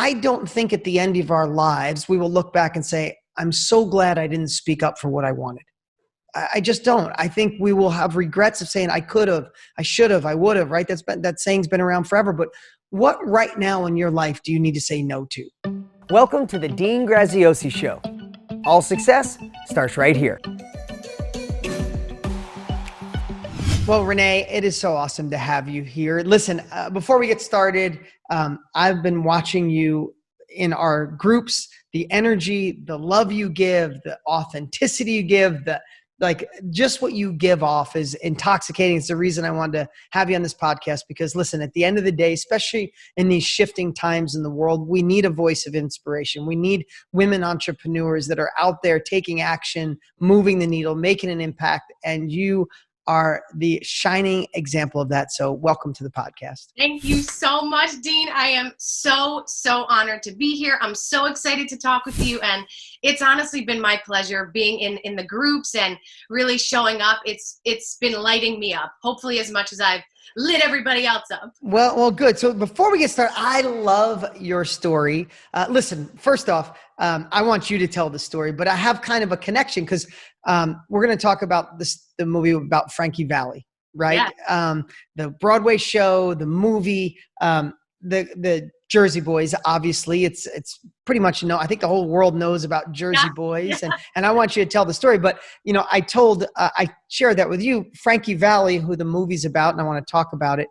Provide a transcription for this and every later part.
I don't think at the end of our lives, we will look back and say, I'm so glad I didn't speak up for what I wanted. I just don't. I think we will have regrets of saying, I could have, I should have, I would have, right? That saying's been around forever. But what right now in your life do you need to say no to? Welcome to the Dean Graziosi Show. All success starts right here. Well, Renee, it is so awesome to have you here. Listen, before we get started, I've been watching you in our groups, the energy, the love you give, the authenticity you give, just what you give off is intoxicating. It's the reason I wanted to have you on this podcast because listen, at the end of the day, especially in these shifting times in the world, we need a voice of inspiration. We need women entrepreneurs that are out there taking action, moving the needle, making an impact. And you are the shining example of that. So welcome to the podcast. Thank you so much, Dean. I am so honored to be here. I'm so excited to talk with you. And it's honestly been my pleasure being in the groups and really showing up. It's been lighting me up, hopefully as much as I've lit everybody else up. Well, good. So before we get started, I love your story. Listen, first off, I want you to tell the story, but I have kind of a connection because we're going to talk about the movie about Frankie Valli, right? Yeah. The Broadway show, the movie, the Jersey Boys. Obviously, it's pretty much I think the whole world knows about Jersey Boys, and I want you to tell the story. But I shared that with you. Frankie Valli, who the movie's about, and I want to talk about it,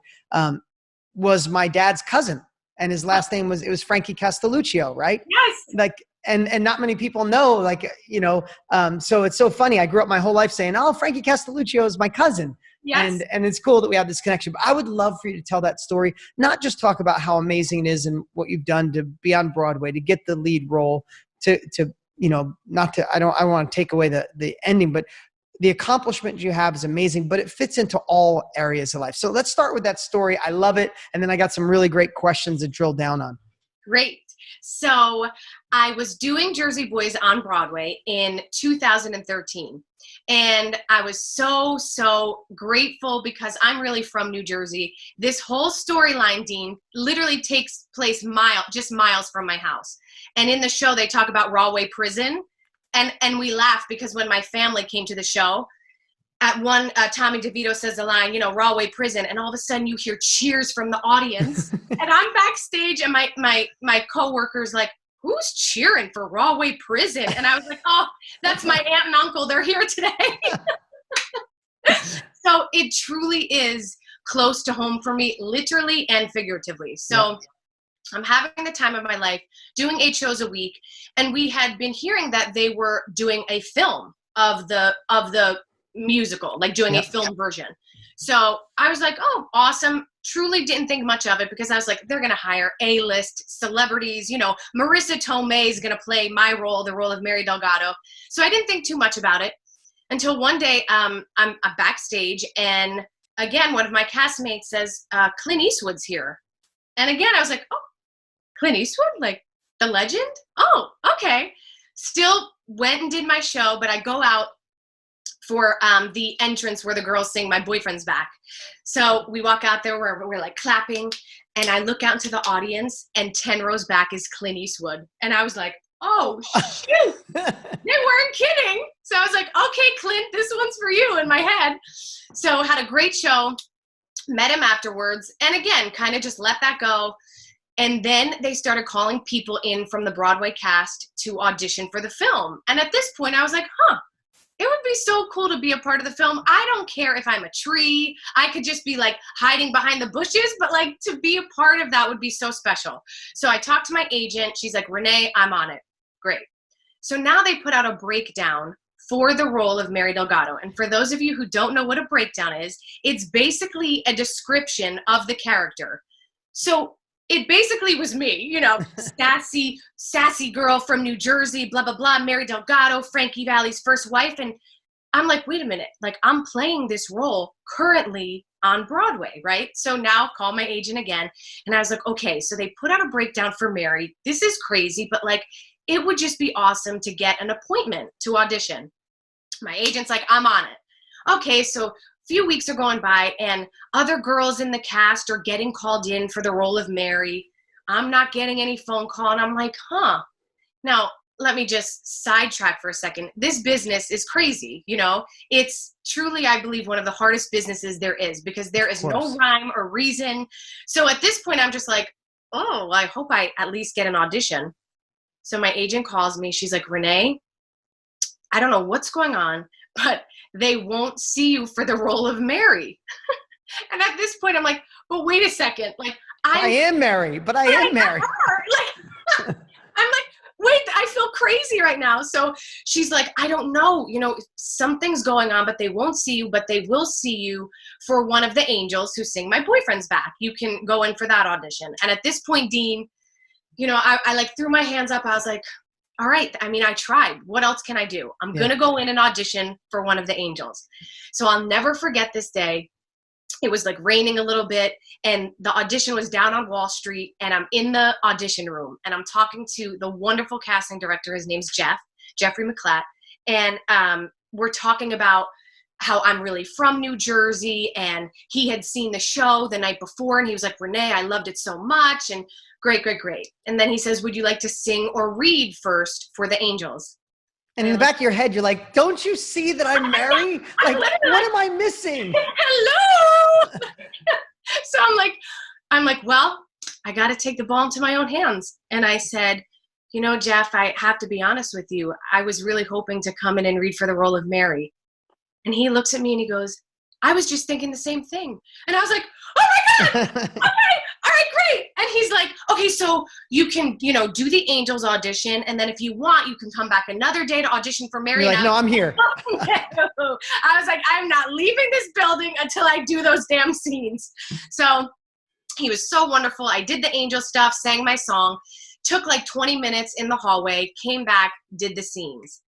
was my dad's cousin, and his last name was Frankie Castelluccio, right? Yes. And not many people know, so it's so funny. I grew up my whole life saying, oh, Frankie Castelluccio is my cousin. Yes. And it's cool that we have this connection. But I would love for you to tell that story, not just talk about how amazing it is and what you've done to be on Broadway, to get the lead role, I don't want to take away the ending, but the accomplishment you have is amazing, but it fits into all areas of life. So let's start with that story. I love it. And then I got some really great questions to drill down on. Great. So I was doing Jersey Boys on Broadway in 2013. And I was so grateful because I'm really from New Jersey. This whole storyline, Dean, literally takes place just miles from my house. And in the show, they talk about Rahway Prison. And we laugh because when my family came to the show, at one, Tommy DeVito says the line, Rahway Prison, and all of a sudden you hear cheers from the audience. And I'm backstage, and my coworker's like, who's cheering for Rahway Prison? And I was like, oh, that's my aunt and uncle. They're here today. So it truly is close to home for me, literally and figuratively. So I'm having the time of my life, doing 8 shows a week. And we had been hearing that they were doing a film of the musical, like doing a film version. So I was like, oh, awesome. Truly didn't think much of it because I was like, they're going to hire A-list celebrities. Marissa Tomei is going to play my role, the role of Mary Delgado. So I didn't think too much about it until one day I'm backstage. And again, one of my castmates says, Clint Eastwood's here. And again, I was like, oh, Clint Eastwood? Like the legend? Oh, okay. Still went and did my show, but I go out for the entrance where the girls sing My Boyfriend's Back. So we walk out there where we're like clapping, and I look out into the audience, and 10 rows back is Clint Eastwood. And I was like, oh, shoot, they weren't kidding. So I was like, okay, Clint, this one's for you in my head. So had a great show, met him afterwards, and again, kind of just let that go. And then they started calling people in from the Broadway cast to audition for the film. And at this point, I was like, it would be so cool to be a part of the film. I don't care if I'm a tree. I could just be like hiding behind the bushes, but like to be a part of that would be so special. So I talked to my agent. She's like, Renee, I'm on it. Great. So now they put out a breakdown for the role of Mary Delgado. And for those of you who don't know what a breakdown is, it's basically a description of the character. So it basically was me, sassy girl from New Jersey, blah, blah, blah, Mary Delgado, Frankie Valli's first wife. And I'm like, wait a minute, like I'm playing this role currently on Broadway, right? So now call my agent again. And I was like, okay, so they put out a breakdown for Mary. This is crazy, but like, it would just be awesome to get an appointment to audition. My agent's like, I'm on it. Okay, so few weeks are going by and other girls in the cast are getting called in for the role of Mary. I'm not getting any phone call. And I'm like, huh. Now, let me just sidetrack for a second. This business is crazy. You know, it's truly, I believe, one of the hardest businesses there is, because there is no rhyme or reason. So at this point, I'm just like, oh, well, I hope I at least get an audition. So my agent calls me. She's like, Renee, I don't know what's going on, but they won't see you for the role of Mary. And at this point, I'm like, but wait a second. Like, I am Mary, but I am Mary. Like, I'm like, wait, I feel crazy right now. So she's like, I don't know, you know, something's going on, but they won't see you, but they will see you for one of the angels who sing My Boyfriend's Back. You can go in for that audition. And at this point, Dean, you know, I like threw my hands up. I was like, all right. I mean, I tried. What else can I do? I'm going to go in and audition for one of the angels. So I'll never forget this day. It was like raining a little bit, and the audition was down on Wall Street, and I'm in the audition room, and I'm talking to the wonderful casting director. His name's Jeffrey McClatt. And we're talking about how I'm really from New Jersey, and he had seen the show the night before, and he was like, Renee, I loved it so much, and great. And then he says, would you like to sing or read first for the angels? And in the back of your head, you're like, don't you see that I'm Mary? Like, what am I missing? Hello. So I'm like, well, I got to take the ball into my own hands. And I said, you know, Jeff, I have to be honest with you. I was really hoping to come in and read for the role of Mary. And he looks at me and he goes, I was just thinking the same thing. And I was like, oh my God. Okay. All right, great. And he's like, okay, so you can, you know, do the angels audition. And then if you want, you can come back another day to audition for Mary. You're like, no, I'm here. I was like, I'm not leaving this building until I do those damn scenes. So he was so wonderful. I did the angel stuff, sang my song, took like 20 minutes in the hallway, came back, did the scenes.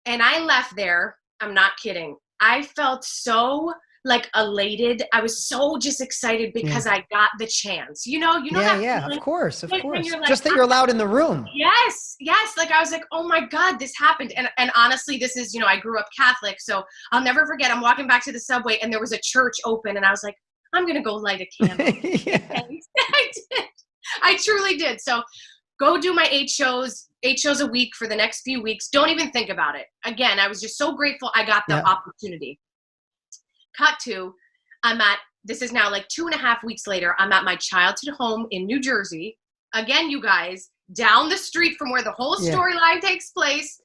And I left there. I'm not kidding. I felt so like elated. I was so just excited because I got the chance. You know that feeling? Of course. Like, just that you're allowed in the room. Yes. Like I was like, oh my God, this happened. And honestly, this is, you know, I grew up Catholic, so I'll never forget. I'm walking back to the subway and there was a church open, and I was like, I'm gonna go light a candle. I did. I truly did. So go do my 8 shows a week for the next few weeks. Don't even think about it. Again, I was just so grateful I got the opportunity. Cut to, this is now like 2.5 weeks later, I'm at my childhood home in New Jersey. Again, you guys, down the street from where the whole storyline takes place.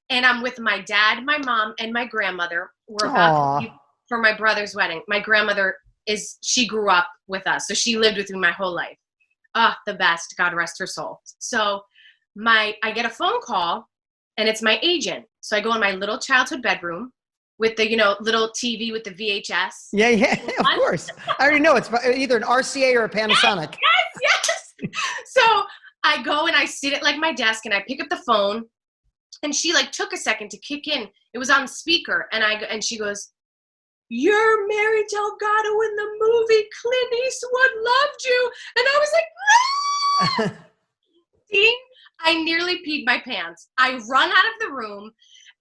And I'm with my dad, my mom, and my grandmother. We're about to leave for my brother's wedding. My grandmother she grew up with us. So she lived with me my whole life. The best, God rest her soul. So I get a phone call, and it's my agent. So I go in my little childhood bedroom with the, you know, little TV with the VHS. Yeah, of course. I already know it's either an RCA or a Panasonic. Yes. So I go and I sit at like my desk, and I pick up the phone, and she like took a second to kick in. It was on speaker, and she goes, "You're Mary Delgado in the movie. Clint Eastwood loved you." And I was like, "No!" Dean, I nearly peed my pants. I run out of the room,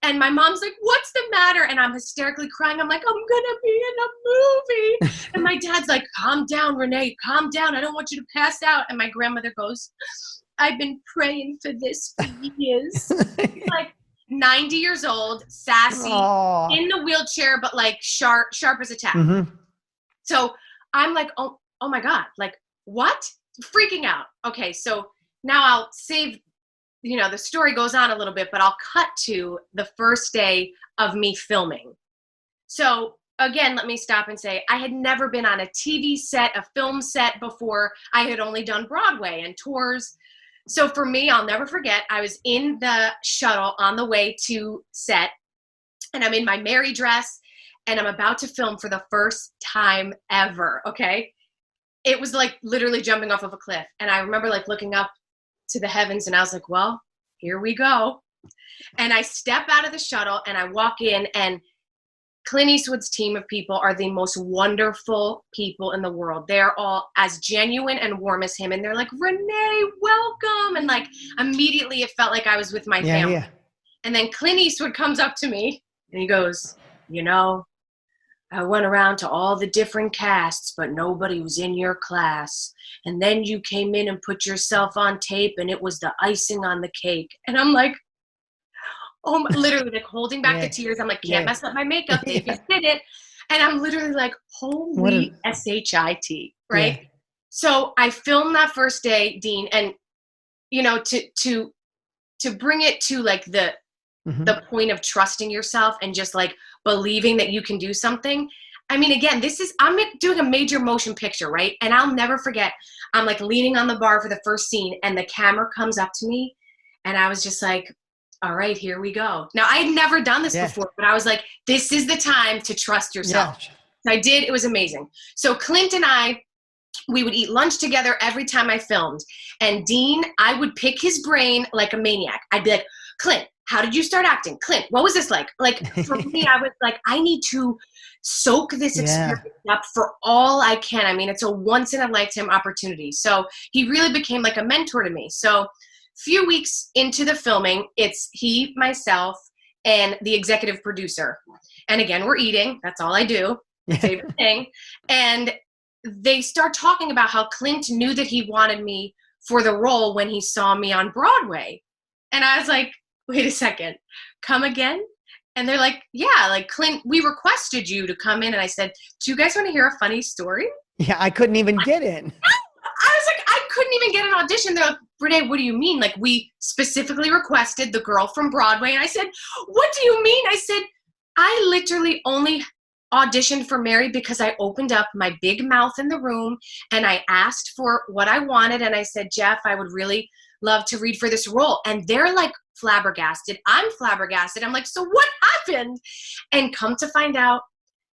and my mom's like, "What's the matter?" And I'm hysterically crying. I'm like, "I'm gonna be in a movie." And my dad's like, "Calm down, Renee, calm down. I don't want you to pass out." And my grandmother goes, "I've been praying for this for years." Like 90 years old, sassy, in the wheelchair, but like sharp as a tack. Mm-hmm. So I'm like, oh my God, like what? Freaking out. Okay, so now I'll save, you know, the story goes on a little bit, but I'll cut to the first day of me filming. So again, let me stop and say, I had never been on a TV set, a film set before. I had only done Broadway and tours. So for me, I'll never forget, I was in the shuttle on the way to set, and I'm in my Mary dress, and I'm about to film for the first time ever, okay? It was like literally jumping off of a cliff. And I remember like looking up to the heavens, and I was like, well, here we go. And I step out of the shuttle, and I walk in, and Clint Eastwood's team of people are the most wonderful people in the world. They're all as genuine and warm as him. And they're like, "Renee, welcome." And like immediately it felt like I was with my family. Yeah. And then Clint Eastwood comes up to me and he goes, "You know, I went around to all the different casts, but nobody was in your class. And then you came in and put yourself on tape, and it was the icing on the cake. And I'm like, oh, literally like holding back the tears. I'm like, can't mess up my makeup. Dave just did it. And I'm literally like, holy SHIT, right? Yeah. So I filmed that first day, Dean, and you know, to bring it to like the point of trusting yourself and just like believing that you can do something. I mean, again, I'm doing a major motion picture, right? And I'll never forget, I'm like leaning on the bar for the first scene and the camera comes up to me and I was just like, all right, here we go. Now, I had never done this before, but I was like, this is the time to trust yourself. Yeah. So I did. It was amazing. So Clint and we would eat lunch together every time I filmed. And Dean, I would pick his brain like a maniac. I'd be like, Clint, how did you start acting? Clint, what was this like? Like for me, I was like, I need to soak this experience up for all I can. I mean, it's a once in a lifetime opportunity. So he really became like a mentor to me. So few weeks into the filming, it's he, myself, and the executive producer. And again, we're eating. That's all I do. My favorite thing. And they start talking about how Clint knew that he wanted me for the role when he saw me on Broadway. And I was like, wait a second, come again? And they're like, yeah, like Clint, we requested you to come in. And I said, do you guys want to hear a funny story? Yeah, I couldn't even get in. I was like, I couldn't even get an audition. They're like, Renee, what do you mean? Like, we specifically requested the girl from Broadway. And I said, what do you mean? I said, I literally only auditioned for Mary because I opened up my big mouth in the room and I asked for what I wanted. And I said, Jeff, I would really love to read for this role. And they're like flabbergasted. I'm flabbergasted. I'm like, so what happened? And come to find out,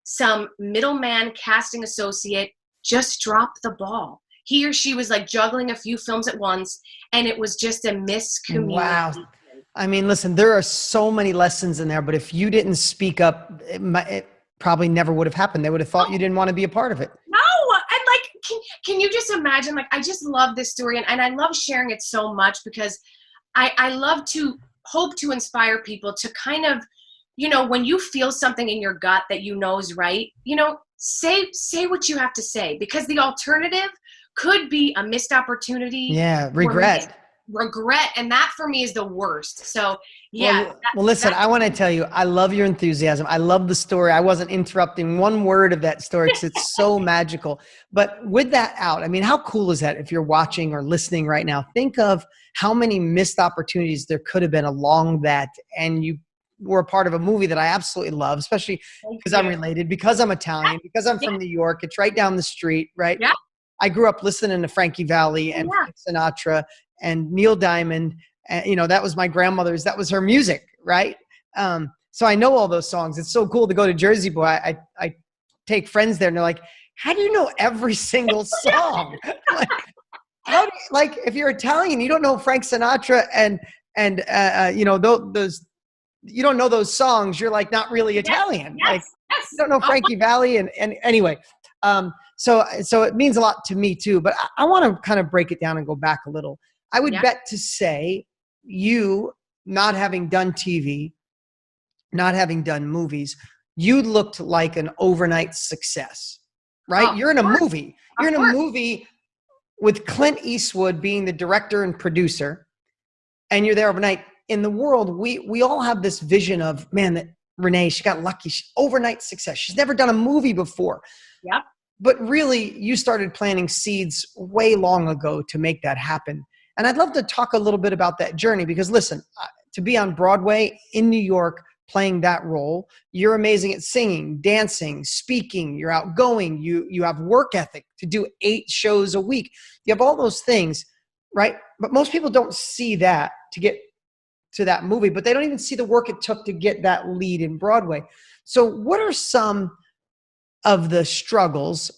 some middleman casting associate just dropped the ball. He or she was like juggling a few films at once, and it was just a miscommunication. Wow. I mean, listen, there are so many lessons in there, but if you didn't speak up, it probably never would have happened. They would have thought you didn't want to be a part of it. No. And like, can you just imagine, like, I just love this story and I love sharing it so much because I love to hope to inspire people to kind of, you know, when you feel something in your gut that you know is right, you know, say what you have to say, because the alternative could be a missed opportunity. Yeah, regret. And that for me is the worst. So yeah. Well, listen, I want to tell you, I love your enthusiasm. I love the story. I wasn't interrupting one word of that story because it's so magical. But with that out, I mean, how cool is that if you're watching or listening right now? Think of how many missed opportunities there could have been along that. And you were a part of a movie that I absolutely love, especially because I'm related, because I'm Italian, because I'm from New York. It's right down the street, right? Yeah. I grew up listening to Frankie Valli and Frank Sinatra and Neil Diamond. And, you know, that was my grandmother's, that was her music, right? So I know all those songs. It's so cool to go to Jersey Boy. I take friends there and they're like, how do you know every single song? Like, if you're Italian, you don't know Frank Sinatra and you know, those, you don't know those songs. You're like, not really Italian. Like, you don't know Frankie Valli and anyway. So it means a lot to me too, but I want to kind of break it down and go back a little. I would bet to say you, not having done TV, not having done movies, you looked like an overnight success, right? You're in a movie. You're in a movie with Clint Eastwood being the director and producer, and you're there overnight. In the world, we all have this vision of, man, that Renee, she got lucky. Overnight success. She's never done a movie before. Yep. But really, you started planting seeds way long ago to make that happen. And I'd love to talk a little bit about that journey because, listen, to be on Broadway in New York playing that role, you're amazing at singing, dancing, speaking, you're outgoing, you have work ethic to do 8 shows a week. You have all those things, right? But most people don't see that to get to that movie, but they don't even see the work it took to get that lead in Broadway. So what are some of the struggles?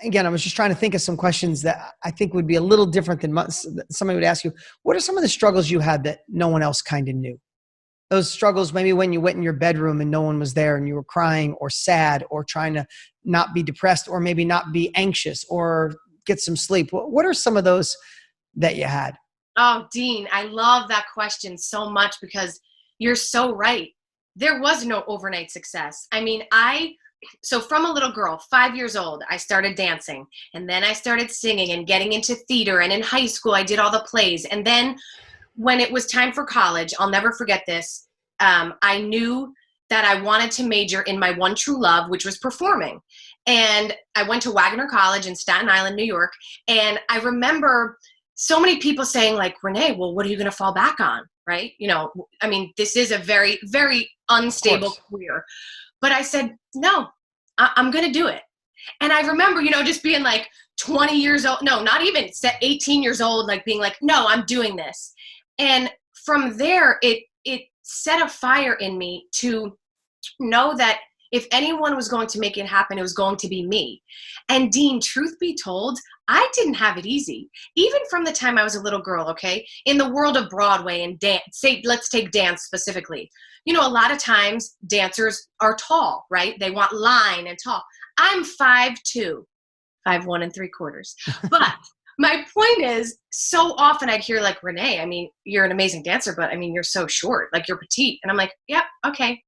Again, I was just trying to think of some questions that I think would be a little different than somebody would ask you. What are some of the struggles you had that no one else kind of knew? Those struggles, maybe when you went in your bedroom and no one was there and you were crying or sad or trying to not be depressed or maybe not be anxious or get some sleep. What are some of those that you had? Oh, Dean, I love that question so much because you're so right. there was no overnight success. I mean, so from a little girl, 5 years old, I started dancing, and then I started singing and getting into theater. And in high school, I did all the plays. And then when it was time for college, I'll never forget this. I knew that I wanted to major in my one true love, which was performing. And I went to Wagner College in Staten Island, New York. And I remember so many people saying like, Renée, well, what are you going to fall back on? Right? You know, I mean, this is a very, very unstable career. But I said, no, I'm going to do it. And I remember, you know, just being like 20 years old, no, not even 18 years old, like being like, no, I'm doing this. And from there, it set a fire in me to know that if anyone was going to make it happen, it was going to be me. And Dean, truth be told, I didn't have it easy. Even from the time I was a little girl, okay? In the world of Broadway and dance, let's take dance specifically. You know, a lot of times dancers are tall, right? They want line and tall. I'm 5'2", 5'1 3/4. But my point is, so often I'd hear like, Renée, I mean, you're an amazing dancer, but I mean, you're so short, like you're petite. And I'm like, yep, okay.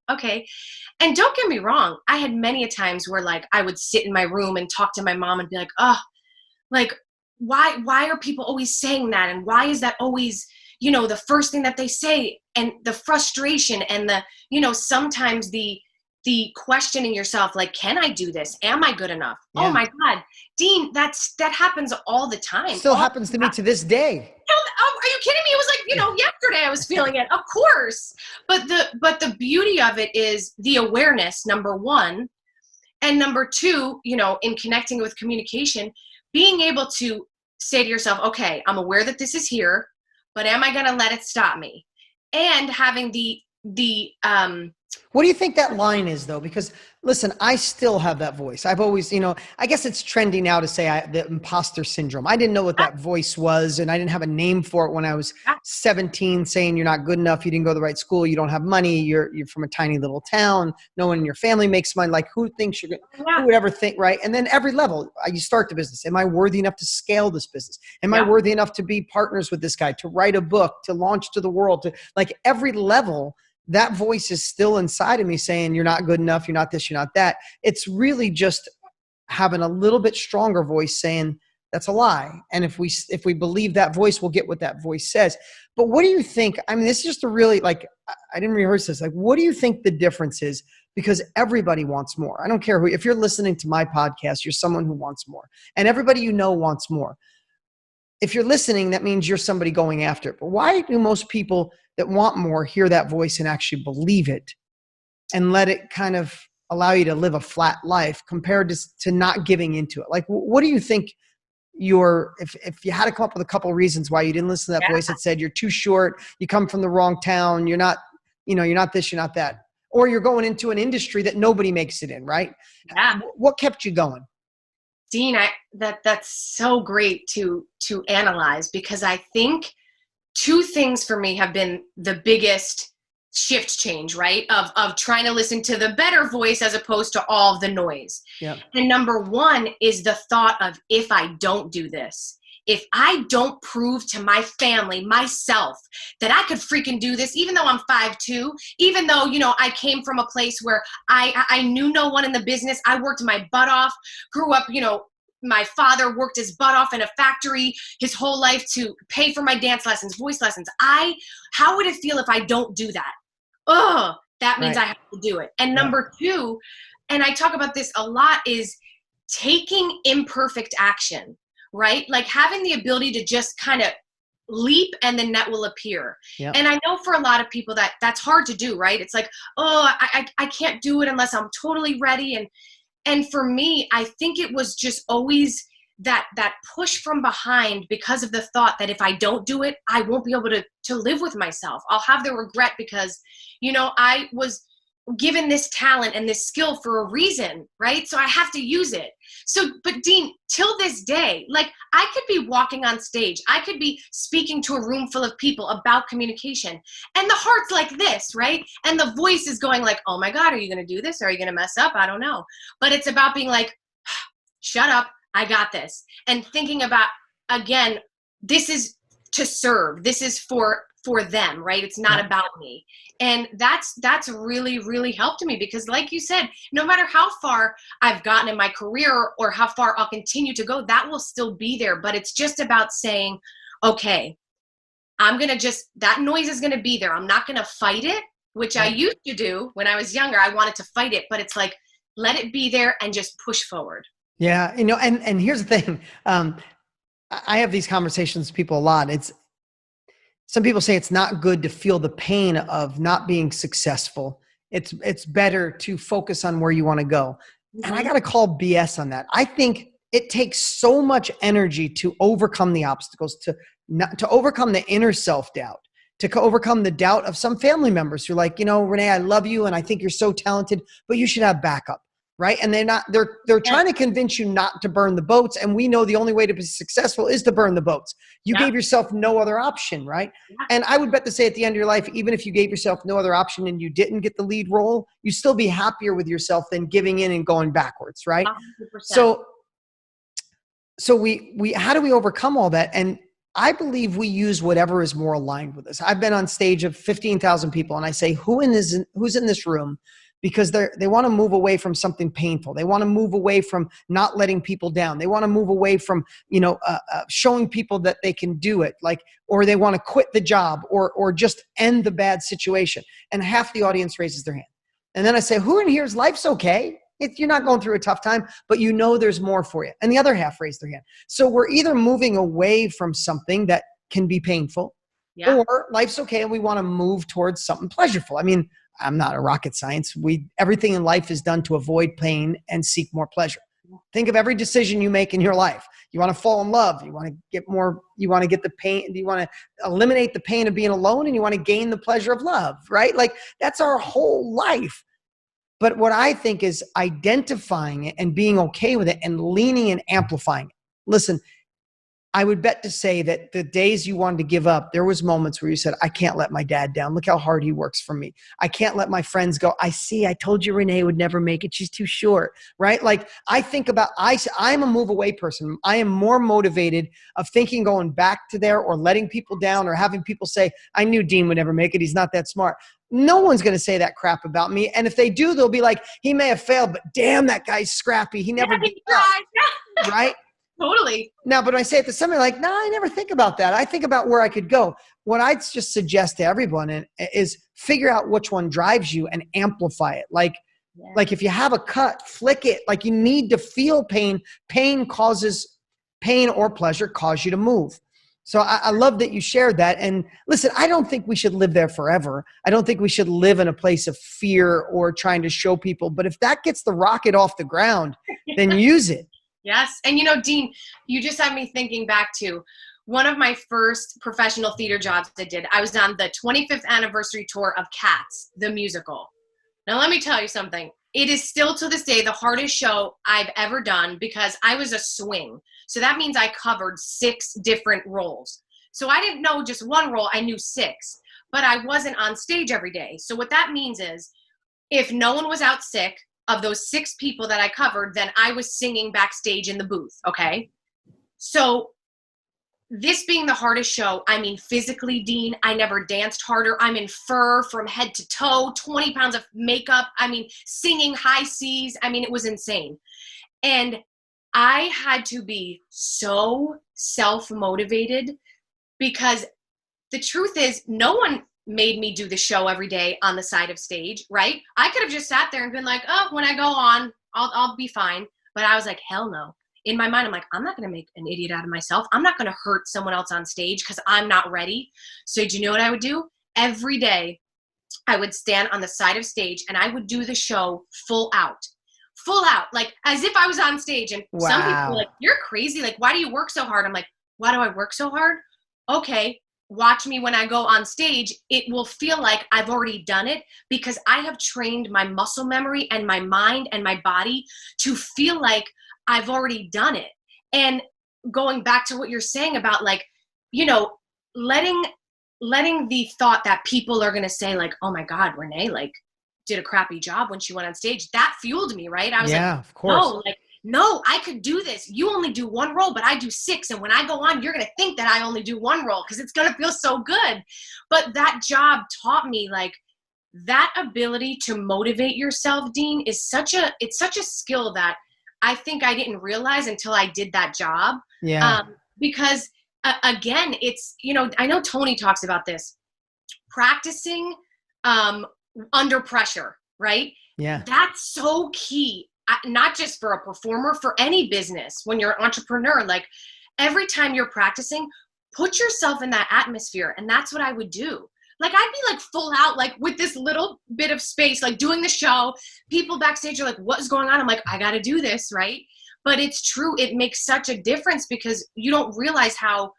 And don't get me wrong. I had many a times where like I would sit in my room and talk to my mom and be like, oh, like, why are people always saying that? And why is that always, you know, the first thing that they say? And the frustration and the, you know, sometimes the questioning yourself, like, can I do this? Am I good enough? Yeah. Oh my God, Dean, that happens all the time. Still happens to me to this day. Are you kidding me? It was like, you know, yesterday I was feeling it, of course. But the beauty of it is the awareness, number one. And number two, you know, in connecting with communication, being able to say to yourself, okay, I'm aware that this is here, but am I going to let it stop me? And having what do you think that line is though? Because listen, I still have that voice. I've always, you know, I guess it's trendy now to say the imposter syndrome. I didn't know what that voice was, and I didn't have a name for it when I was 17, saying you're not good enough, you didn't go to the right school, you don't have money, you're from a tiny little town, no one in your family makes money. Like, who thinks you're good? Who would ever think, right? And then every level, you start the business. Am I worthy enough to scale this business? Am I worthy enough to be partners with this guy, to write a book, to launch to the world, to like every level? That voice is still inside of me saying, you're not good enough, you're not this, you're not that. It's really just having a little bit stronger voice saying, that's a lie. And if we believe that voice, we'll get what that voice says. But what do you think? I mean, this is just a really, like, I didn't rehearse this. Like, what do you think the difference is? Because everybody wants more. I don't care who, if you're listening to my podcast, you're someone who wants more. And everybody you know wants more. If you're listening, that means you're somebody going after it. But why do most people that want more hear that voice and actually believe it and let it kind of allow you to live a flat life compared to not giving into it? Like, what do you think if you had to come up with a couple of reasons why you didn't listen to that voice that said you're too short, you come from the wrong town, you're not, you know, you're not this, you're not that, or you're going into an industry that nobody makes it in, right? Yeah. What kept you going? Dean, that's so great to analyze, because I think two things for me have been the biggest shift change, right? Of trying to listen to the better voice as opposed to all of the noise. Yep. And number one is the thought of, if I don't do this, if I don't prove to my family, myself, that I could freaking do this, even though I'm 5'2", even though, you know, I came from a place where I knew no one in the business. I worked my butt off, grew up, you know, my father worked his butt off in a factory his whole life to pay for my dance lessons, voice lessons. How would it feel if I don't do that? Oh, that means I have to do it. And number two, and I talk about this a lot, is taking imperfect action. Right? Like having the ability to just kind of leap and then that will appear. Yep. And I know for a lot of people that's hard to do, right? It's like, oh, I can't do it unless I'm totally ready. And for me, I think it was just always that push from behind, because of the thought that if I don't do it, I won't be able to live with myself. I'll have the regret because, you know, I was given this talent and this skill for a reason, right? So I have to use it. So, but Dean, till this day, like I could be walking on stage, I could be speaking to a room full of people about communication, and the heart's like this, right? And the voice is going like, oh my God, are you going to do this? Are you going to mess up? I don't know. But it's about being like, shut up, I got this. And thinking about, again, this is to serve. This is for them, right? It's not about me. And that's really, really helped me, because like you said, no matter how far I've gotten in my career or how far I'll continue to go, that will still be there. But it's just about saying, okay, that noise is going to be there. I'm not going to fight it, which I used to do when I was younger. I wanted to fight it, but it's like, let it be there and just push forward. Yeah. And here's the thing. I have these conversations with people a lot. Some people say it's not good to feel the pain of not being successful. It's better to focus on where you want to go. And I got to call BS on that. I think it takes so much energy to overcome the obstacles, to overcome the inner self-doubt, to overcome the doubt of some family members who are like, Renee, I love you and I think you're so talented, but you should have backup. Right. And they're trying to convince you not to burn the boats. And we know the only way to be successful is to burn the boats. You gave yourself no other option. Right. Yeah. And I would bet to say at the end of your life, even if you gave yourself no other option and you didn't get the lead role, you still be happier with yourself than giving in and going backwards. Right. 100%. So we how do we overcome all that? And I believe we use whatever is more aligned with us. I've been on stage of 15,000 people and I say, who's in this room? Because they want to move away from something painful. They want to move away from not letting people down. They want to move away from, showing people that they can do it, or they want to quit the job or just end the bad situation. And half the audience raises their hand. And then I say, who in here's life's okay? You're not going through a tough time, but there's more for you. And the other half raise their hand. So we're either moving away from something that can be painful, or life's okay and we want to move towards something pleasurable. I mean, I'm not a rocket science. Everything in life is done to avoid pain and seek more pleasure. Think of every decision you make in your life. You want to fall in love. You want to get the pain. You want to eliminate the pain of being alone, and you want to gain the pleasure of love, right? Like that's our whole life. But what I think is identifying it and being okay with it and leaning and amplifying it. Listen, I would bet to say that the days you wanted to give up, there was moments where you said, I can't let my dad down. Look how hard he works for me. I can't let my friends go. I told you Renee would never make it. She's too short, right? Like I think about, I'm a move away person. I am more motivated of thinking going back to there or letting people down or having people say, I knew Dean would never make it. He's not that smart. No one's going to say that crap about me. And if they do, they'll be like, he may have failed, but damn, that guy's scrappy. He never gave up, right? Totally. Now, but when I say it to somebody like, no, I never think about that. I think about where I could go. What I'd just suggest to everyone is figure out which one drives you and amplify it. Like if you have a cut, flick it. Like you need to feel pain. Pain or pleasure cause you to move. So I love that you shared that. And listen, I don't think we should live there forever. I don't think we should live in a place of fear or trying to show people. But if that gets the rocket off the ground, then use it. Yes. And Dean, you just had me thinking back to one of my first professional theater jobs I did. I was on the 25th anniversary tour of Cats, the musical. Now, let me tell you something. It is still to this day the hardest show I've ever done because I was a swing. So that means I covered 6 different roles. So I didn't know just one role. I knew 6, but I wasn't on stage every day. So what that means is if no one was out sick, of those 6 people that I covered, then I was singing backstage in the booth, okay? So this being the hardest show, I mean, physically, Dean, I never danced harder. I'm in fur from head to toe, 20 pounds of makeup. I mean, singing high C's. I mean, it was insane. And I had to be so self-motivated because the truth is no one made me do the show every day on the side of stage, right? I could have just sat there and been like, oh, when I go on, I'll be fine. But I was like, hell no. In my mind, I'm like, I'm not going to make an idiot out of myself. I'm not going to hurt someone else on stage because I'm not ready. So do you know what I would do? Every day, I would stand on the side of stage and I would do the show full out, like as if I was on stage. And some people are like, you're crazy. Like, why do you work so hard? I'm like, why do I work so hard? Okay. Watch me when I go on stage, it will feel like I've already done it because I have trained my muscle memory and my mind and my body to feel like I've already done it. And going back to what you're saying about like, letting the thought that people are going to say like, oh my God, Renee, like did a crappy job when she went on stage. That fueled me, right? I was like, of course. no, like no, I could do this. You only do one role, but I do 6. And when I go on, you're going to think that I only do one role because it's going to feel so good. But that job taught me like that ability to motivate yourself, Dean, is it's such a skill that I think I didn't realize until I did that job. Yeah. Because again, it's, I know Tony talks about this, practicing under pressure, right? Yeah. That's so key. Not just for a performer, for any business. When you're an entrepreneur, like every time you're practicing, put yourself in that atmosphere. And that's what I would do. Like I'd be like full out, like with this little bit of space, like doing the show. People backstage are like, what is going on? I'm like, I got to do this, right? But it's true. It makes such a difference because you don't realize how,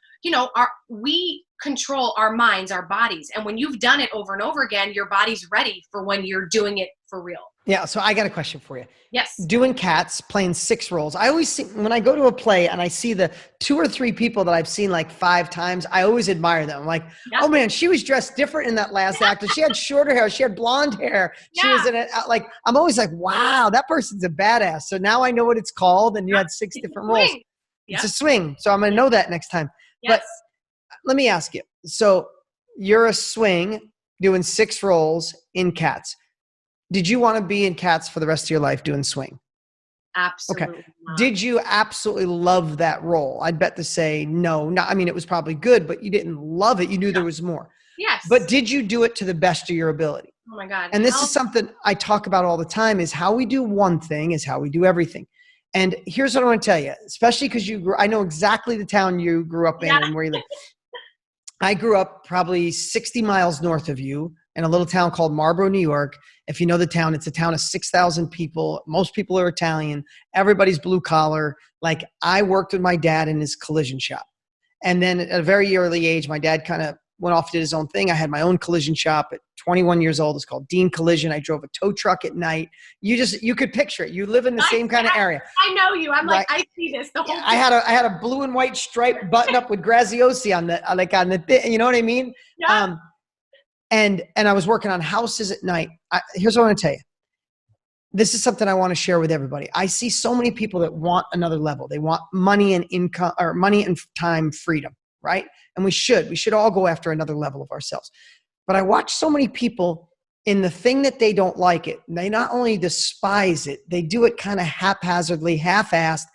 we control our minds, our bodies. And when you've done it over and over again, your body's ready for when you're doing it for real. Yeah. So I got a question for you. Yes. Doing Cats, playing 6 roles. I always see, when I go to a play and I see the 2 or 3 people that I've seen like 5 times, I always admire them. I'm like, oh man, she was dressed different in that last act. She had shorter hair. She had blonde hair. She was in it. Like, I'm always like, wow, that person's a badass. So now I know what it's called. And you had 6 different roles. It's a swing. So I'm going to know that next time. But let me ask you. So you're a swing doing 6 roles in Cats. Did you want to be in Cats for the rest of your life doing swing? Absolutely. Okay. Did you absolutely love that role? I'd bet to say no. I mean, it was probably good, but you didn't love it. You knew there was more. Yes. But did you do it to the best of your ability? Oh my God. And this is something I talk about all the time, is how we do one thing is how we do everything. And here's what I want to tell you, especially because I know exactly the town you grew up in and where you live. I grew up probably 60 miles north of you in a little town called Marlboro, New York. If you know the town, it's a town of 6,000 people. Most people are Italian. Everybody's blue collar. Like I worked with my dad in his collision shop. And then at a very early age, my dad kind of went off, did his own thing. I had my own collision shop at 21 years old. It's called Dean Collision. I drove a tow truck at night. You could picture it. You live in the same kind of area. I know you. I'm like, I see this the whole I had a blue and white stripe button up with Graziosi on the you know what I mean? Yeah. And I was working on houses at night. Here's what I want to tell you. This is something I want to share with everybody. I see so many people that want another level. They want money and income, or money and time freedom, right? And we should all go after another level of ourselves. But I watch so many people in the thing that they don't like it. They not only despise it, they do it kind of haphazardly, half-assed,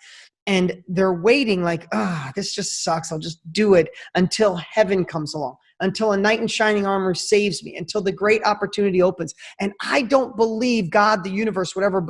and they're waiting like, this just sucks. I'll just do it until heaven comes along, until a knight in shining armor saves me, until the great opportunity opens. And I don't believe God, the universe, whatever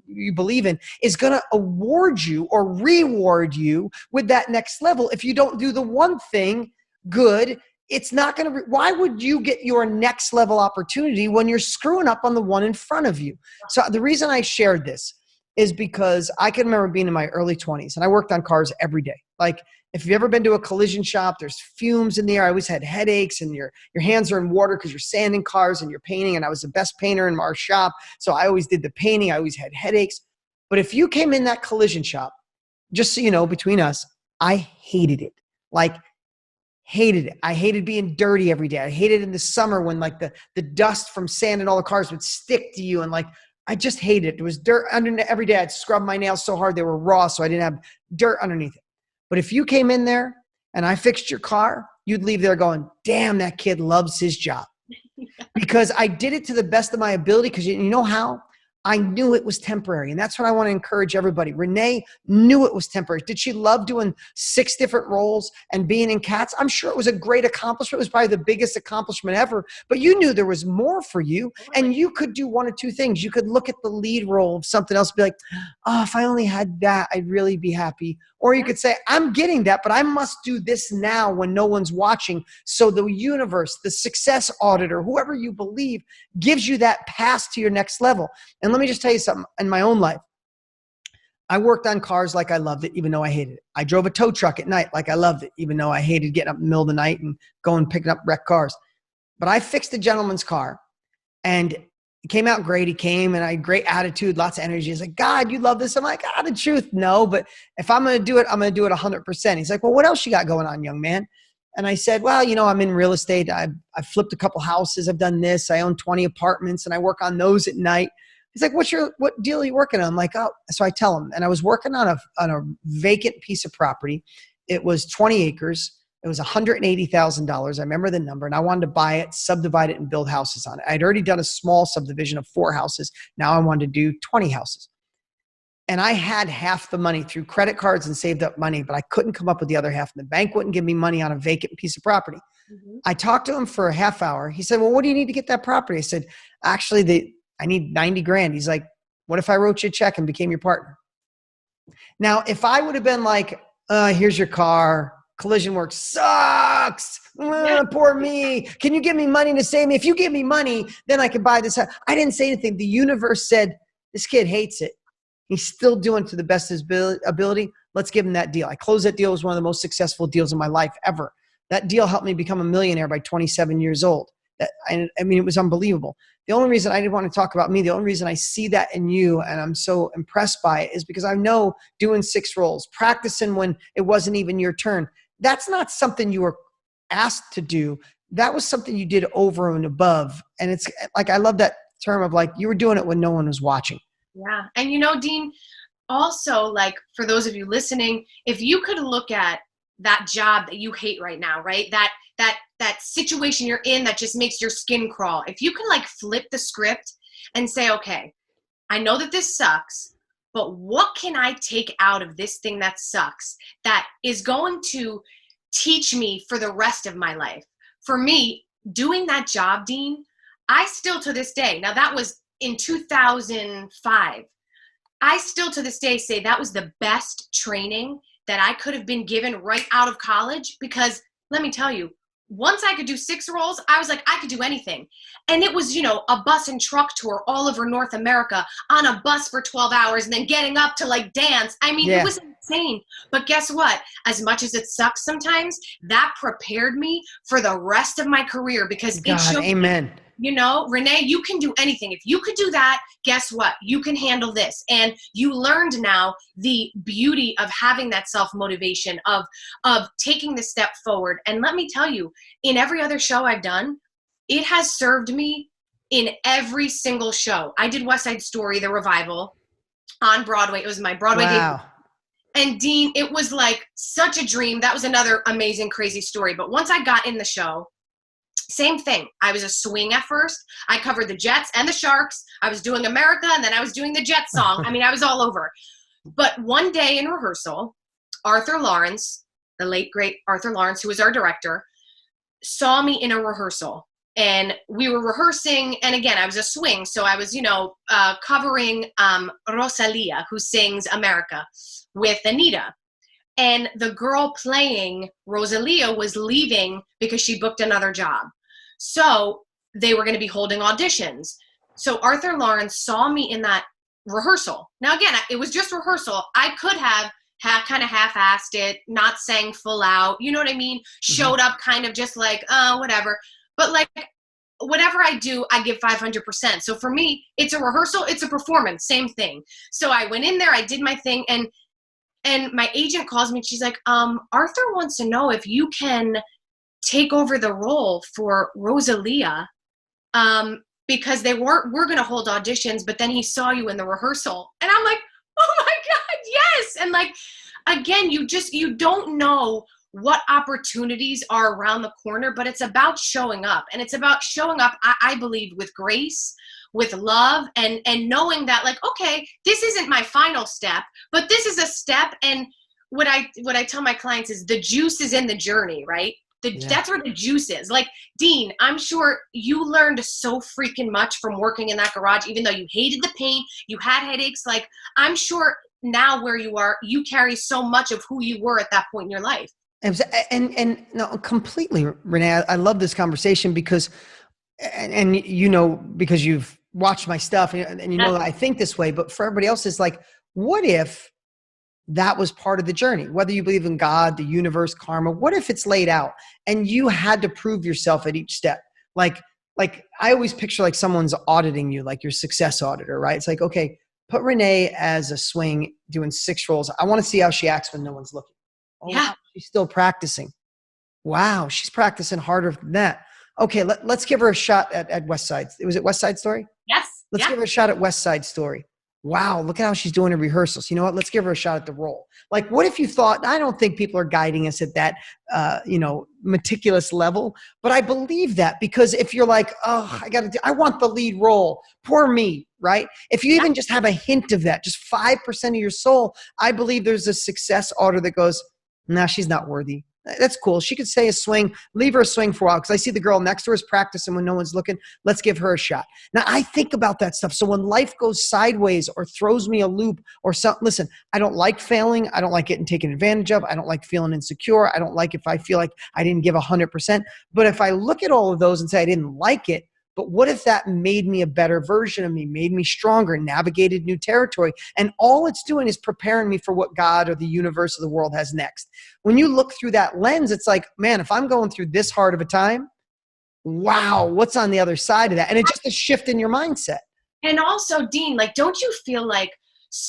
you believe in, is going to award you or reward you with that next level. If you don't do the one thing good, it's not going to, why would you get your next level opportunity when you're screwing up on the one in front of you? So the reason I shared this is because I can remember being in my early 20s and I worked on cars every day. Like if you've ever been to a collision shop, there's fumes in the air. I always had headaches and your hands are in water because you're sanding cars and you're painting. And I was the best painter in our shop. So I always did the painting. I always had headaches. But if you came in that collision shop, just so you know, between us, I hated it. Like hated it. I hated being dirty every day. I hated in the summer when like the dust from sanding all the cars would stick to you. And like, I just hated it. There was dirt under every day. I'd scrub my nails so hard they were raw so I didn't have dirt underneath it. But if you came in there and I fixed your car, you'd leave there going, damn, that kid loves his job. Because I did it to the best of my ability, because you know how? I knew it was temporary. And that's what I want to encourage everybody. Renee knew it was temporary. Did she love doing 6 different roles and being in Cats? I'm sure it was a great accomplishment. It was probably the biggest accomplishment ever. But you knew there was more for you. And you could do one of 2 things. You could look at the lead role of something else and be like, oh, if I only had that, I'd really be happy. Or you could say, I'm getting that, but I must do this now when no one's watching. So the universe, the success auditor, whoever you believe, gives you that pass to your next level. And let me just tell you something. In my own life, I worked on cars like I loved it, even though I hated it. I drove a tow truck at night like I loved it, even though I hated getting up in the middle of the night and going picking up wrecked cars. But I fixed a gentleman's car, and it came out great. He came and I had great attitude, lots of energy. He's like, God, you love this. I'm like, the truth, no. But if I'm going to do it, I'm going to do it 100%. He's like, well, what else you got going on, young man? And I said, well, I'm in real estate. I've flipped a couple houses. I've done this. I own 20 apartments and I work on those at night. He's like, what deal are you working on? I'm like, oh, so I tell him, and I was working on a vacant piece of property. It was 20 acres. It was $180,000. I remember the number, and I wanted to buy it, subdivide it, and build houses on it. I'd already done a small subdivision of 4 houses. Now I wanted to do 20 houses. And I had half the money through credit cards and saved up money, but I couldn't come up with the other half. And the bank wouldn't give me money on a vacant piece of property. Mm-hmm. I talked to him for a half hour. He said, well, what do you need to get that property? I said, actually, I need 90 grand. He's like, what if I wrote you a check and became your partner? Now, if I would have been like, here's your car, collision work sucks. Poor me. Can you give me money to save me? If you give me money, then I can buy this house. I didn't say anything. The universe said, this kid hates it. He's still doing it to the best of his ability. Let's give him that deal. I closed that deal. It was one of the most successful deals in my life ever. That deal helped me become a millionaire by 27 years old. I mean, it was unbelievable. The only reason I didn't want to talk about me, the only reason I see that in you and I'm so impressed by it is because I know doing 6 roles, practicing when it wasn't even your turn, that's not something you were asked to do. That was something you did over and above. And it's like, I love that term of like, you were doing it when no one was watching. Yeah. And Dean, also, like, for those of you listening, if you could look at that job that you hate right now, right? That situation you're in that just makes your skin crawl. If you can like flip the script and say, okay, I know that this sucks, but what can I take out of this thing that sucks that is going to teach me for the rest of my life? For me, doing that job, Dean, I still to this day, now that was in 2005, I still to this day say that was the best training that I could have been given right out of college, because let me tell you, once I could do 6 roles, I was like, I could do anything. And it was, a bus and truck tour all over North America on a bus for 12 hours and then getting up to like dance. I mean, It was insane. But guess what? As much as it sucks sometimes, that prepared me for the rest of my career, because it showed amen. Renee, you can do anything. If you could do that, guess what? You can handle this. And you learned now the beauty of having that self-motivation, of taking the step forward. And let me tell you, in every other show I've done, it has served me in every single show. I did West Side Story, the revival, on Broadway. It was my Broadway debut. And Dean, it was like such a dream. That was another amazing, crazy story. But once I got in the show, same thing. I was a swing at first. I covered the Jets and the Sharks. I was doing America, and then I was doing the Jets song. I mean, I was all over. But one day in rehearsal, Arthur Lawrence, the late, great Arthur Lawrence, who was our director, saw me in a rehearsal. And we were rehearsing, and again, I was a swing. So I was, covering Rosalia, who sings America, with Anita. And the girl playing Rosalia was leaving because she booked another job. So they were going to be holding auditions. So Arthur Lawrence saw me in that rehearsal. Now, again, it was just rehearsal. I could have kind of half-assed it, not sang full out. You know what I mean? Showed up kind of just like, whatever. But like, whatever I do, I give 500%. So for me, it's a rehearsal. It's a performance. Same thing. So I went in there. I did my thing. And my agent calls me and she's like, Arthur wants to know if you can take over the role for Rosalia, because we're going to hold auditions, but then he saw you in the rehearsal. And I'm like, oh my God, yes. And like, again, you don't know what opportunities are around the corner, but it's about showing up. And it's about showing up, I believe, with grace, with love, and knowing that like, okay, this isn't my final step, but this is a step. And what I tell my clients is the juice is in the journey, right? That's where the juice is. Like, Dean, I'm sure you learned so freaking much from working in that garage, even though you hated the paint, you had headaches. Like, I'm sure now where you are, you carry so much of who you were at that point in your life. And no, completely, Renee. I love this conversation because, and because you've watched my stuff and that I think this way, but for everybody else, it's like, what if that was part of the journey? Whether you believe in God, the universe, karma, what if it's laid out and you had to prove yourself at each step? Like I always picture like someone's auditing you, like your success auditor, right? It's like, okay, put Renee as a swing doing 6 roles. I want to see how she acts when no one's looking. Oh, yeah. Wow, she's still practicing. Wow, she's practicing harder than that. Okay, let's give her a shot at West Side. Was it West Side Story? Yes. Let's Yeah. give her a shot at West Side Story. Wow, look at how she's doing her rehearsals. You know what? Let's give her a shot at the role. Like, what if you thought, I don't think people are guiding us at that, meticulous level, but I believe that, because if you're like, oh, I want the lead role, poor me, right? If you even just have a hint of that, just 5% of your soul, I believe there's a success order that goes, nah, she's not worthy. That's cool. She could stay a swing, leave her a swing for a while, because I see the girl next to her is practicing when no one's looking. Let's give her a shot. Now, I think about that stuff. So when life goes sideways or throws me a loop or something, listen, I don't like failing. I don't like getting taken advantage of. I don't like feeling insecure. I don't like if I feel like I didn't give 100%. But if I look at all of those and say I didn't like it, but what if that made me a better version of me, made me stronger, navigated new territory? And all it's doing is preparing me for what God or the universe or the world has next. When you look through that lens, it's like, man, if I'm going through this hard of a time, wow, what's on the other side of that? And it's just a shift in your mindset. And also, Dean, like, don't you feel like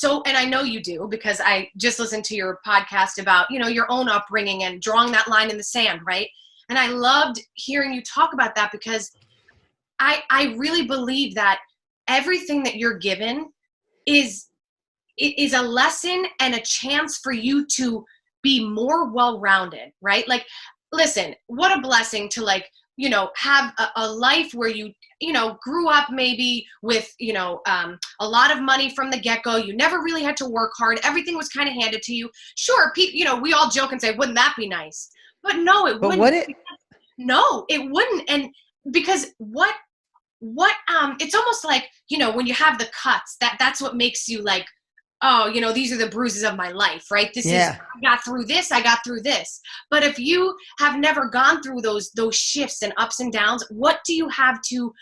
and I know you do, because I just listened to your podcast about, your own upbringing and drawing that line in the sand, right? And I loved hearing you talk about that, because I really believe that everything that you're given is a lesson and a chance for you to be more well-rounded, right? Like, listen, what a blessing to have a life where you grew up maybe with, a lot of money from the get-go. You never really had to work hard. Everything was kind of handed to you. Sure, we all joke and say, wouldn't that be nice? But no, it wouldn't. Would it? No, it wouldn't. And because what it's almost like, when you have the cuts, that's what makes you like, oh, these are the bruises of my life, right? I got through this. But if you have never gone through those shifts and ups and downs, what do you have to,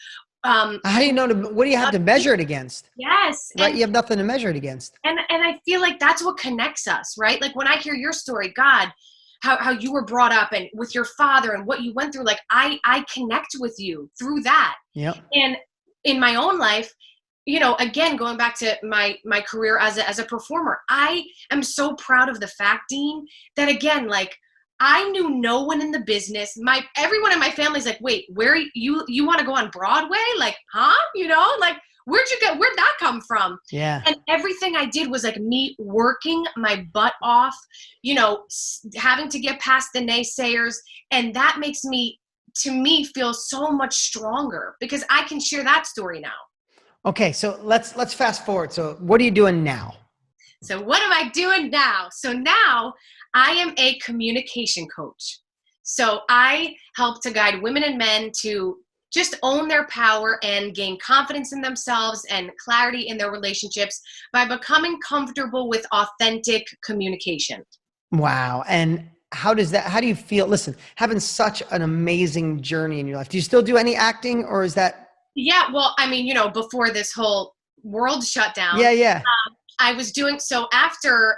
how do you know, what do you have to measure it against? Yes. Right. You have nothing to measure it against. And I feel like that's what connects us, right? Like when I hear your story, God, how you were brought up and with your father and what you went through, like I connect with you through that. Yeah. And in my own life, again, going back to my career as a performer, I am so proud of the fact, Dean, that again, like I knew no one in the business. Everyone in my family is like, wait, where you want to go on Broadway? Like, huh? Like, where'd that come from? Yeah. And everything I did was like me working my butt off, having to get past the naysayers. And that makes to me feel so much stronger, because I can share that story now. Okay. So let's fast forward. So what are you doing now? So what am I doing now? So now I am a communication coach. So I help to guide women and men to just own their power and gain confidence in themselves and clarity in their relationships by becoming comfortable with authentic communication. Wow. And how do you feel? Listen, having such an amazing journey in your life. Do you still do any acting, or is that? Yeah. Well, I mean, before this whole world shut down. Yeah. I was so after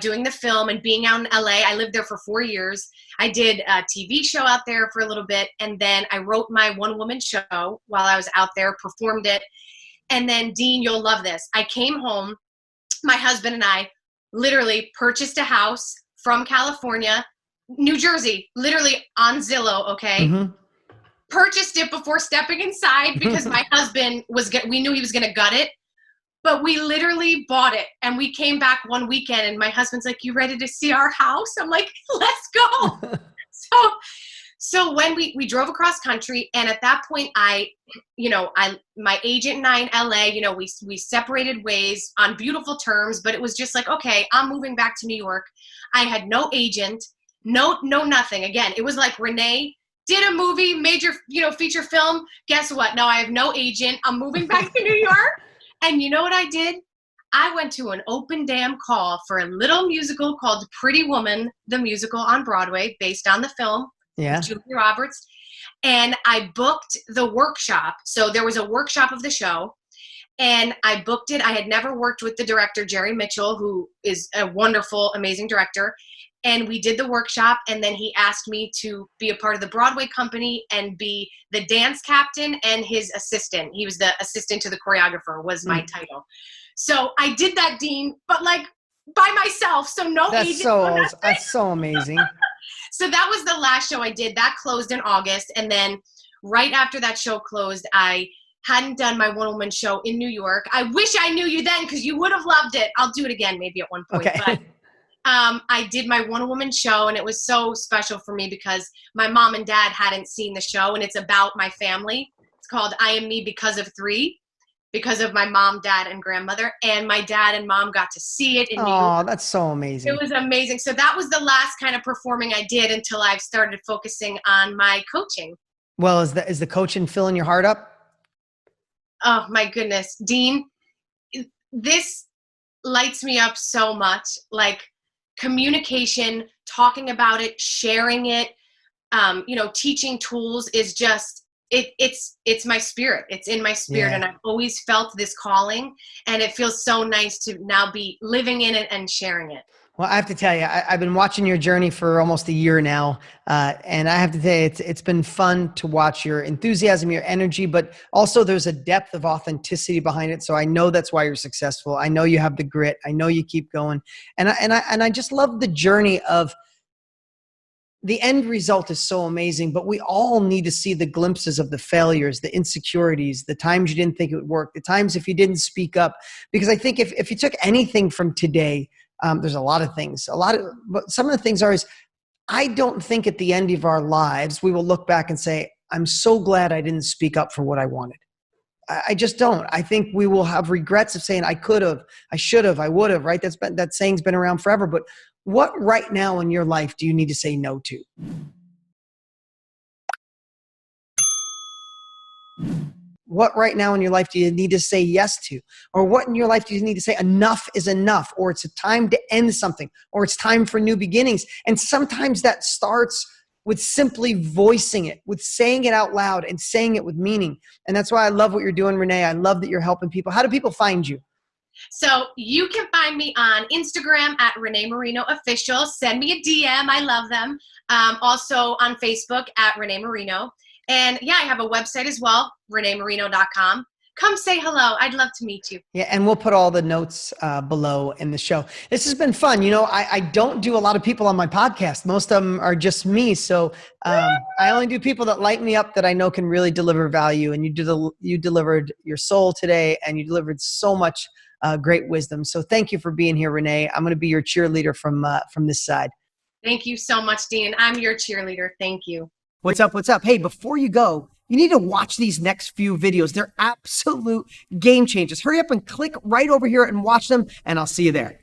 doing the film and being out in LA, I lived there for 4 years. I did a TV show out there for a little bit. And then I wrote my one-woman show while I was out there, performed it. And then, Dean, you'll love this. I came home, my husband and I literally purchased a house from California, New Jersey, literally on Zillow, okay? Mm-hmm. Purchased it before stepping inside because my husband we knew he was going to gut it. But we literally bought it, and we came back one weekend, and my husband's like, "You ready to see our house?" I'm like, "Let's go." So when we drove across country, and at that point, my agent and I in LA, we separated ways on beautiful terms, but it was just like, okay, I'm moving back to New York. I had no agent, no nothing. Again, it was like Renee did a movie, major, feature film. Guess what? Now I have no agent. I'm moving back to New York. And you know what I did? I went to an open damn call for a little musical called Pretty Woman, the musical on Broadway, based on the film. Yeah. Julia Roberts. And I booked the workshop. So there was a workshop of the show, and I booked it. I had never worked with the director, Jerry Mitchell, who is a wonderful, amazing director. And we did the workshop, and then he asked me to be a part of the Broadway company and be the dance captain and his assistant. He was the assistant to the choreographer, was my title. So I did that, Dean, but like by myself. So no agent. That's so amazing. So that was the last show I did. That closed in August. And then right after that show closed, I hadn't done my one-woman show in New York. I wish I knew you then because you would have loved it. I'll do it again maybe at one point. Okay. But I did my one-woman show, and it was so special for me because my mom and dad hadn't seen the show, and it's about my family. It's called I Am Me Because of Three, because of my mom, dad, and grandmother. And my dad and mom got to see it in New York. Oh, that's so amazing. It was amazing. So that was the last kind of performing I did until I've started focusing on my coaching. Well, is the coaching filling your heart up? Oh my goodness, Dean, this lights me up so much. Like communication, talking about it, sharing it, teaching tools is just, it's my spirit. It's in my spirit. Yeah. And I've always felt this calling, and it feels so nice to now be living in it and sharing it. Well, I have to tell you, I've been watching your journey for almost a year now. And I have to tell you, it's been fun to watch your enthusiasm, your energy, but also there's a depth of authenticity behind it. So I know that's why you're successful. I know you have the grit. I know you keep going. And I just love the journey of the end result is so amazing, but we all need to see the glimpses of the failures, the insecurities, the times you didn't think it would work, the times if you didn't speak up. Because I think if you took anything from today, there's a lot of things, but some of the things is I don't think at the end of our lives, we will look back and say, I'm so glad I didn't speak up for what I wanted. I just don't. I think we will have regrets of saying I could have, I should have, I would have, right? That saying's been around forever, but what right now in your life do you need to say no to? What right now in your life do you need to say yes to? Or what in your life do you need to say enough is enough? Or it's a time to end something, or it's time for new beginnings. And sometimes that starts with simply voicing it, with saying it out loud and saying it with meaning. And that's why I love what you're doing, Renee. I love that you're helping people. How do people find you? So you can find me on Instagram at Renée Marino Official. Send me a DM. I love them. Also on Facebook at Renée Marino. And yeah, I have a website as well, reneemarino.com. Come say hello. I'd love to meet you. Yeah, and we'll put all the notes below in the show. This has been fun. You know, I don't do a lot of people on my podcast. Most of them are just me. So I only do people that light me up, that I know can really deliver value. And you delivered your soul today, and you delivered so much great wisdom. So thank you for being here, Renee. I'm going to be your cheerleader from this side. Thank you so much, Dean. I'm your cheerleader. Thank you. What's up? What's up? Hey, before you go, you need to watch these next few videos. They're absolute game changers. Hurry up and click right over here and watch them, and I'll see you there.